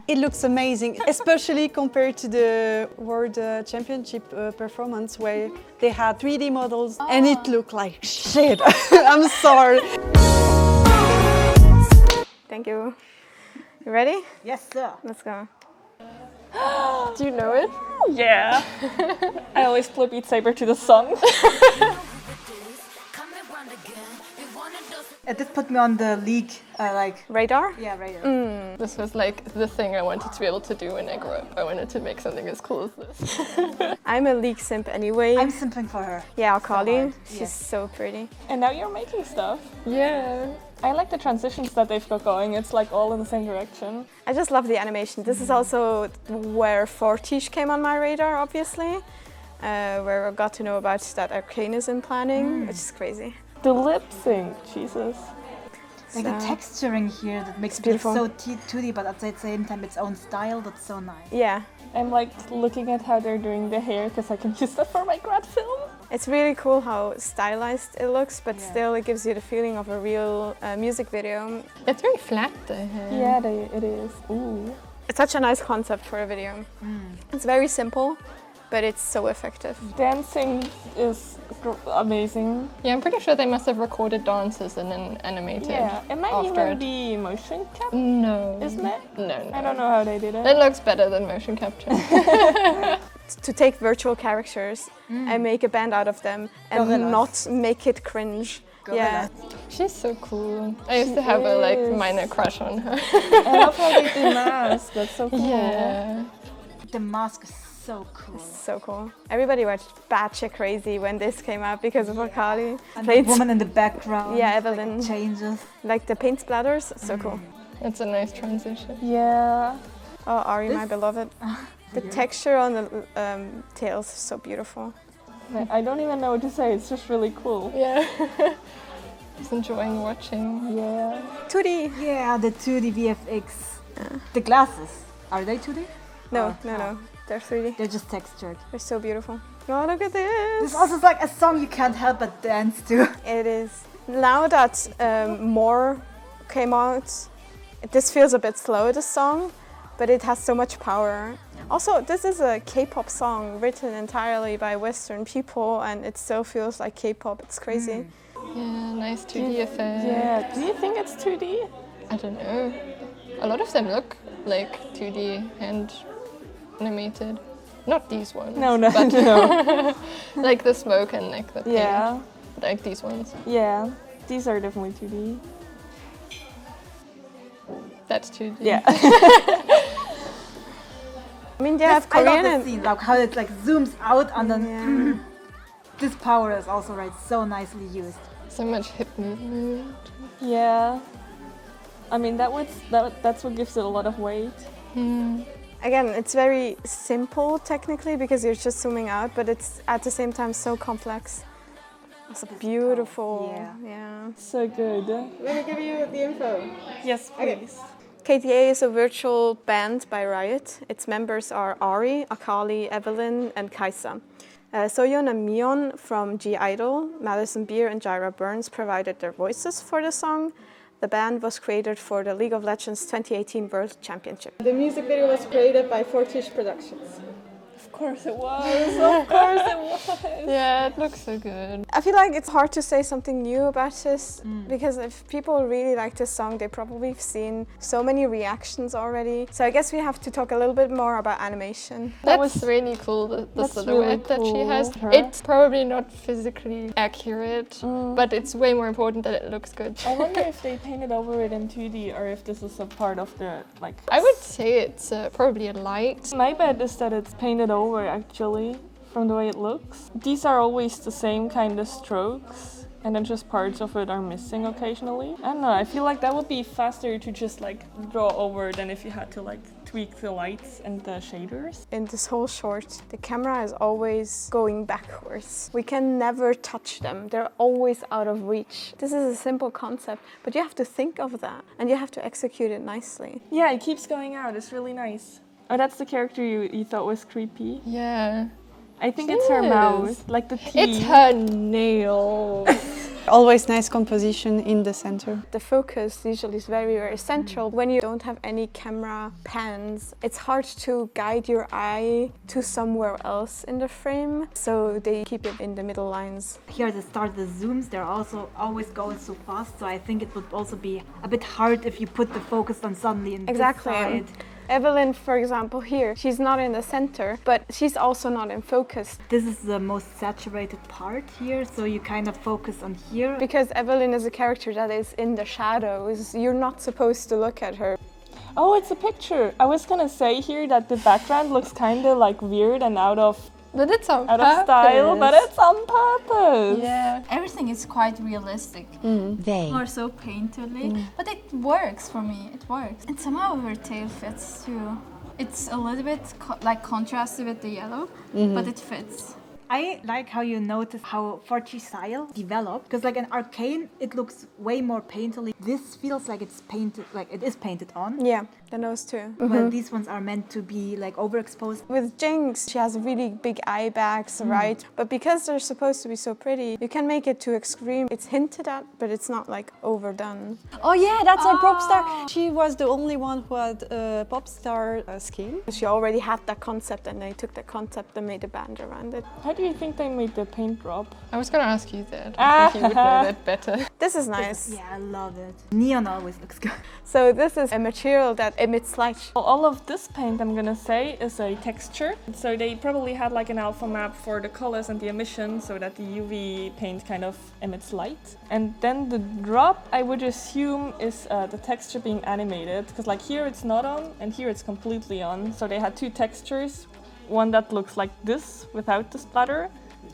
It looks amazing, especially compared to the World Championship performance where they had 3D models and it looked like shit. I'm sorry. Thank you. You ready? Yes, sir. Let's go. Do you know it? Yeah. I always play Beat Saber to the song. This put me on the league, Radar? Yeah, radar. This was like the thing I wanted to be able to do when I grew up. I wanted to make something as cool as this. I'm a League simp anyway. I'm simping for her. Yeah, Akali. So She's so pretty. And now you're making stuff. Yeah. I like the transitions that they've got going. It's like all in the same direction. I just love the animation. This is also where Fortiche came on my radar, obviously. Where I got to know about that Arcane is in planning, which is crazy. The lip sync, Jesus. Like the texturing here that makes it beautiful. so 2D, but at the same time its own style. That's so nice. Yeah. I'm like looking at how they're doing the hair because I can use that for my grad film. It's really cool how stylized it looks, but still it gives you the feeling of a real music video. It's very flat, the hair. Yeah, it is. Ooh. It's such a nice concept for a video. It's very simple, but it's so effective. Dancing is amazing. Yeah, I'm pretty sure they must have recorded dances and then animated. Yeah, it might after even it. be motion capture, No. isn't it? No. I don't know how they did it. It looks better than motion capture. To take virtual characters and make a band out of them and Gorillas. not make it cringe. Yeah. She's so cool. I used to have a like minor crush on her. I love how they do masks. That's so cool. Yeah. The mask is so cool. So cool. Everybody went batshit crazy when this came out because of Akali. And the woman in the background. Yeah, Evelyn. Like, changes. Like the paint splatters, so cool. It's a nice transition. Yeah. Oh, Ari, my beloved. The texture on the tails is so beautiful. I don't even know what to say. It's just really cool. Yeah. Just enjoying watching. Yeah. 2D. Yeah, the 2D VFX. The glasses, are they 2D? No. They're 3D. They're just textured. They're so beautiful. Oh, look at this. This also is like a song you can't help but dance to. It is. Now that More came out, this feels a bit slow, this song, but it has so much power. Also, this is a K-pop song written entirely by Western people, and it still feels like K-pop. It's crazy. Yeah, nice 2D effect. Yeah. Do you think it's 2D? I don't know. A lot of them look like 2D and animated. Not these ones. No, but no. like the smoke and like the paint. Yeah. Like these ones. Yeah. These are definitely 2D. That's 2D. Yeah. I mean, they have I Korean love and the scene, like how it like zooms out and then this power is also so nicely used. So much hip movement. Yeah. I mean, that's what gives it a lot of weight. again, it's very simple technically because you're just zooming out, but it's at the same time so complex. It's beautiful. Yeah. So good. Let me give you the info. Yes, please. KTA is a virtual band by Riot. Its members are Ari, Akali, Evelyn, and Kaisa. So-yeon and mi-yeon from I-DLE, Madison and Jaira provided their voices for the song. The band was created for the League of Legends 2018 World Championship. The music video was created by Fortiche Productions. Of course it was. Of course it was. Yeah, it looks so good. I feel like it's hard to say something new about this because if people really like this song, they probably have seen so many reactions already. So I guess we have to talk a little bit more about animation. That's really cool, the silhouette that she has. It's probably not physically accurate, but it's way more important that it looks good. I wonder if they painted over it in 2D or if this is a part of the, like... I would say it's probably a light. My bet is that it's painted over actually, from the way it looks. These are always the same kind of strokes, and then just parts of it are missing occasionally. I don't know, I feel like that would be faster to just like draw over than if you had to like tweak the lights and the shaders. In this whole short, the camera is always going backwards. We can never touch them. They're always out of reach. This is a simple concept, but you have to think of that and you have to execute it nicely. Yeah, it keeps going out. It's really nice. Oh, that's the character you thought was creepy? Yeah. I think it's her mouth, like the teeth. It's her nails. Always nice composition in the center. The focus usually is very, very central. When you don't have any camera pans, it's hard to guide your eye to somewhere else in the frame, so they keep it in the middle lines. Here at the start, the zooms, they're also always going so fast, so I think it would also be a bit hard if you put the focus on suddenly in this side. Evelyn, for example, here, she's not in the center, but she's also not in focus. This is the most saturated part here, so you kind of focus on here. Because Evelyn is a character that is in the shadows, you're not supposed to look at her. Oh, it's a picture. I was gonna say here that the background looks kind of like weird and out of style, but it's on purpose. Yeah. Everything is quite realistic. Or so painterly. But it works for me. It works. And somehow her tail fits too. It's a little bit like contrasted with the yellow, but it fits. I like how you notice how Forty style developed, because like in Arcane it looks way more painterly. This feels like it's painted, like it is painted on. Yeah, the nose too. Well, these ones are meant to be like overexposed. With Jinx, she has really big eye bags, right? But because they're supposed to be so pretty, you can make it too extreme. It's hinted at, but it's not like overdone. Oh yeah, that's our pop star. She was the only one who had a pop star skin. She already had that concept, and they took that concept and made a band around it. How do you think they made the paint drop? I was gonna ask you that. I think you would know that better. This is nice. Yeah, I love it. Neon always looks good. So this is a material that emits light. All of this paint, I'm gonna say, is a texture. So they probably had like an alpha map for the colors and the emission so that the UV paint kind of emits light. And then the drop, I would assume, is the texture being animated. Because like here it's not on and here it's completely on. So they had two textures. One that looks like this without the splatter,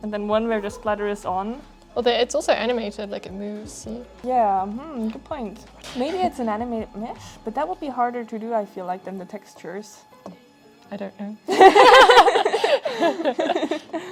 and then one where the splatter is on. Well, it's also animated, like it moves, see? Yeah, good point. Maybe it's an animated mesh, but that would be harder to do, I feel like, than the textures. I don't know.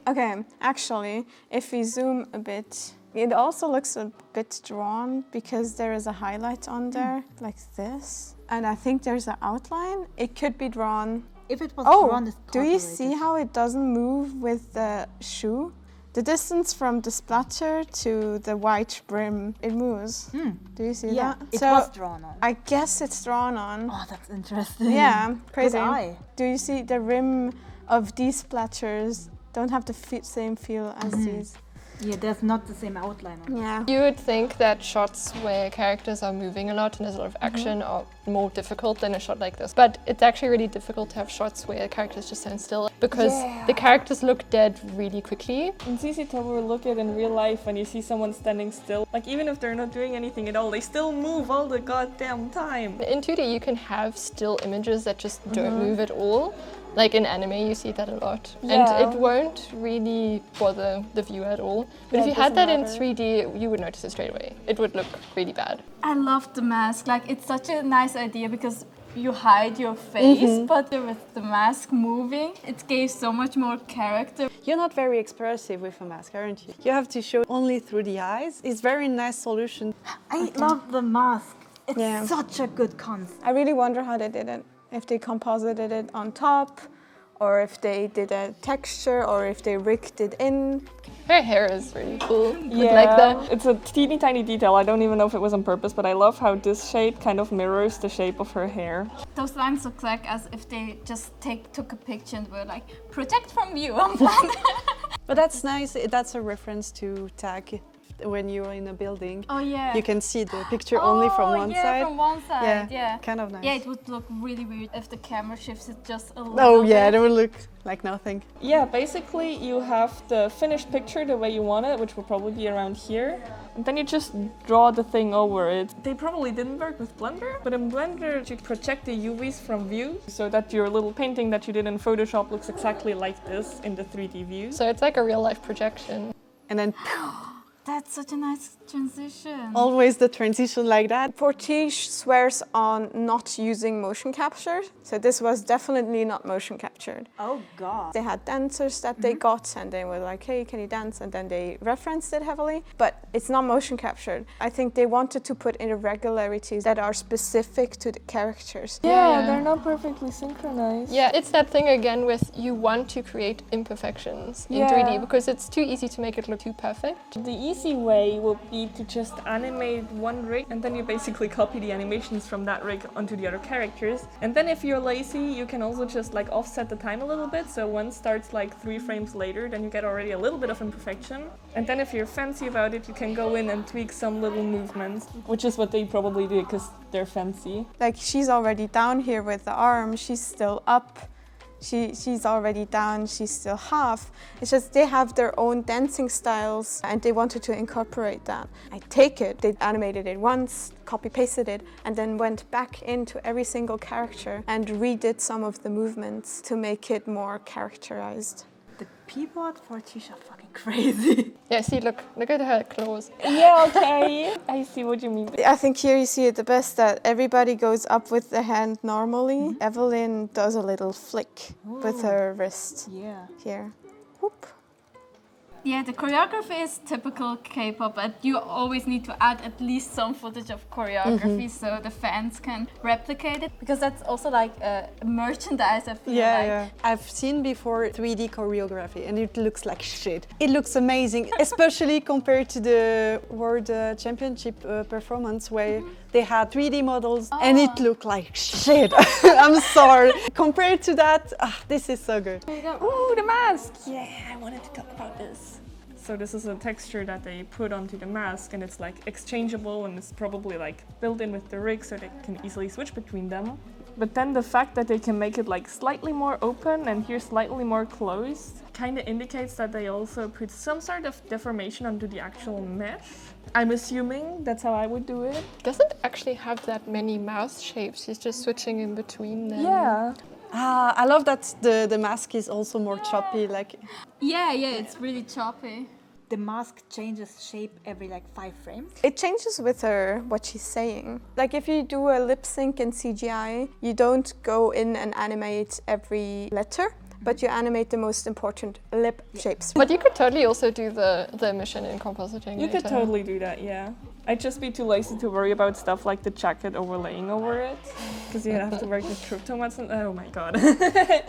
Okay, actually, if we zoom a bit, it also looks a bit drawn because there is a highlight on there, like this. And I think there's an outline. It could be drawn. If it was drawn, it's do you see how it doesn't move with the shoe? The distance from the splatter to the white brim, it moves. Do you see that? It was drawn on. I guess it's drawn on. Oh, that's interesting. Yeah, crazy. Good eye. Do you see the rim of these splatters don't have the same feel as these? Yeah, there's not the same outline on it. Yeah. You would think that shots where characters are moving a lot and there's a lot of action are more difficult than a shot like this. But it's actually really difficult to have shots where characters just stand still because the characters look dead really quickly. It's easy to overlook it in real life when you see someone standing still. Like even if they're not doing anything at all, they still move all the goddamn time. In 2D you can have still images that just don't move at all. Like in anime, you see that a lot. And it won't really bother the viewer at all. But if you had that in 3D, you would notice it straight away. It would look really bad. I love the mask. Like, it's such a nice idea because you hide your face, but with the mask moving, it gave so much more character. You're not very expressive with a mask, aren't you? You have to show only through the eyes. It's a very nice solution. I love the mask. It's such a good concept. I really wonder how they did it. If they composited it on top, or if they did a texture, or if they rigged it in. Her hair is really cool. Yeah, Like that. It's a teeny tiny detail. I don't even know if it was on purpose, but I love how this shade kind of mirrors the shape of her hair. Those lines look like as if they just took a picture and were like, protect from view on planet. But that's nice. That's a reference to tag. When you're in a building, you can see the picture only from one side. From one side, yeah. Kind of nice. Yeah, it would look really weird if the camera shifts it just a little Oh bit. yeah, it would look like nothing. Yeah, basically you have the finished picture the way you want it, which will probably be around here. And then you just draw the thing over it. They probably didn't work with Blender, but in Blender you project the UVs from view so that your little painting that you did in Photoshop looks exactly like this in the 3D view. So it's like a real life projection. And then That's such a nice transition. always the transition like that. Fortiche swears on not using motion capture, so this was definitely not motion captured. Oh god. They had dancers that they got and they were like, hey, can you dance? And then they referenced it heavily, but it's not motion captured. I think they wanted to put irregularities that are specific to the characters. Yeah, they're not perfectly synchronized. Yeah, it's that thing again with you want to create imperfections in 3D because it's too easy to make it look too perfect. The easy way would be to just animate one rig and then you basically copy the animations from that rig onto the other characters. And then if you're lazy, you can also just like offset the time a little bit. So one starts like 3 frames later, then you get already a little bit of imperfection. And then if you're fancy about it, you can go in and tweak some little movements, which is what they probably do because they're fancy. Like she's already down here with the arm, she's still up. She's already down, she's still half. It's just they have their own dancing styles and they wanted to incorporate that. I take it, they animated it once, copy-pasted it, and then went back into every single character and redid some of the movements to make it more characterized. The people at Fortiche are fucking crazy. Yeah, see, look at her claws. Yeah, okay. I see what you mean. I think here you see it the best that everybody goes up with the hand normally. Evelyn does a little flick with her wrist. Yeah. Here. Whoop. Yeah, the choreography is typical K-pop, but you always need to add at least some footage of choreography so the fans can replicate it. Because that's also like merchandise, I feel like. Yeah. I've seen before 3D choreography and it looks like shit. It looks amazing, especially compared to the World Championship performance where they had 3D models and it looked like shit. I'm sorry. Compared to that, this is so good. Ooh, the mask! Yeah, I wanted to talk about this. So this is a texture that they put onto the mask and it's like exchangeable and it's probably like built in with the rig so they can easily switch between them. But then the fact that they can make it like slightly more open and here slightly more closed kind of indicates that they also put some sort of deformation onto the actual mesh. I'm assuming that's how I would do it. Doesn't actually have that many mouth shapes, he's just switching in between them. Yeah. I love that the mask is also more choppy. Like, Yeah, it's really choppy. The mask changes shape every like 5 frames. It changes with her what she's saying. Like if you do a lip sync in CGI, you don't go in and animate every letter, but you animate the most important lip shapes. But you could totally also do the emission in compositing. You could totally do that, yeah. I'd just be too lazy to worry about stuff like the jacket overlaying over it, because you have to work with cryptomats and oh my god.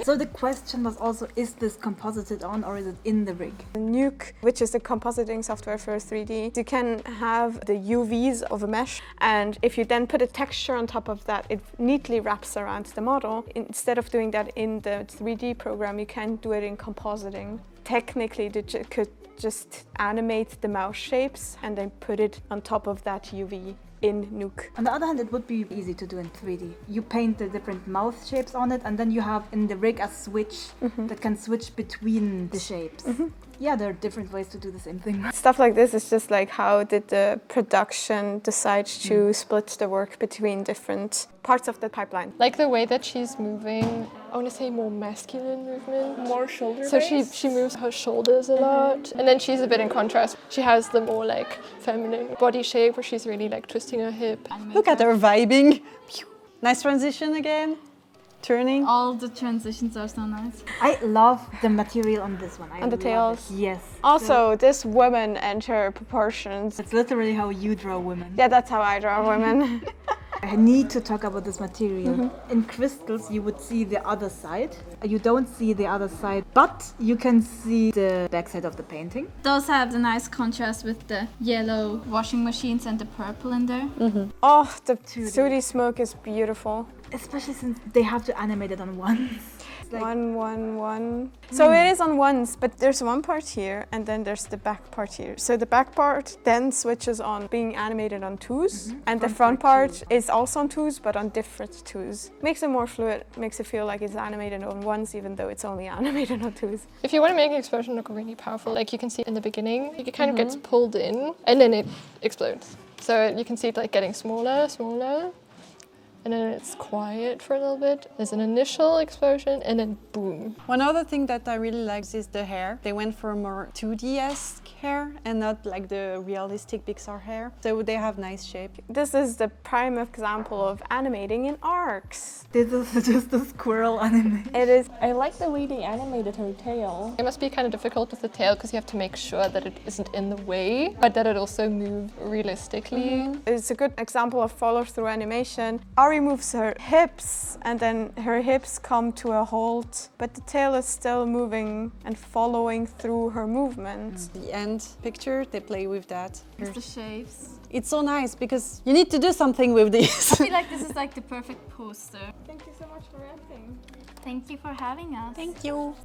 So the question was also, is this composited on or is it in the rig? Nuke, which is the compositing software for 3D, you can have the UVs of a mesh, and if you then put a texture on top of that, it neatly wraps around the model. Instead of doing that in the 3D program, you can do it in compositing. Technically, you could just animate the mouse shapes and then put it on top of that UV in Nuke. On the other hand, it would be easy to do in 3D. You paint the different mouth shapes on it and then you have in the rig a switch that can switch between the shapes. Yeah, there are different ways to do the same thing. Stuff like this is just like how did the production decide to split the work between different parts of the pipeline. Like the way that she's moving, I want to say more masculine movement. More shoulder So based? she moves her shoulders a lot. And then she's a bit in contrast. She has the more like feminine body shape where she's really like twisting her hip. look at her vibing. Nice transition again. Turning. All the transitions are so nice. I love the material on this one. On the tails? Yes. Also, this woman and her proportions. It's literally how you draw women. Yeah, that's how I draw women. I need to talk about this material. In crystals, you would see the other side. You don't see the other side, but you can see the backside of the painting. Those have the nice contrast with the yellow washing machines and the purple in there. Oh, the 2D smoke is beautiful. Especially since they have to animate it on ones. Like, 1, 1, 1. So it is on ones, but there's one part here and then there's the back part here. So the back part then switches on being animated on twos, and the front part is also on twos, but on different twos. Makes it more fluid, makes it feel like it's animated on ones, even though it's only animated on twos. If you want to make an explosion look really powerful, like you can see in the beginning, it kind of gets pulled in and then it explodes. So you can see it like getting smaller, smaller. And then it's quiet for a little bit. There's an initial explosion and then boom. One other thing that I really like is the hair. They went for more 2D-esque hair and not like the realistic Pixar hair. So they have nice shape. This is the prime example of animating in arcs. this is just a squirrel anime. It is. I like the way they animated her tail. It must be kind of difficult with the tail because you have to make sure that it isn't in the way, but that it also moves realistically. It's a good example of follow-through animation. Our Ari moves her hips and then her hips come to a halt, but the tail is still moving and following through her movement. The end picture, they play with that. It's the shapes. It's so nice because you need to do something with this. I feel like this is like the perfect poster. Thank you so much for ranting. Thank you for having us. Thank you.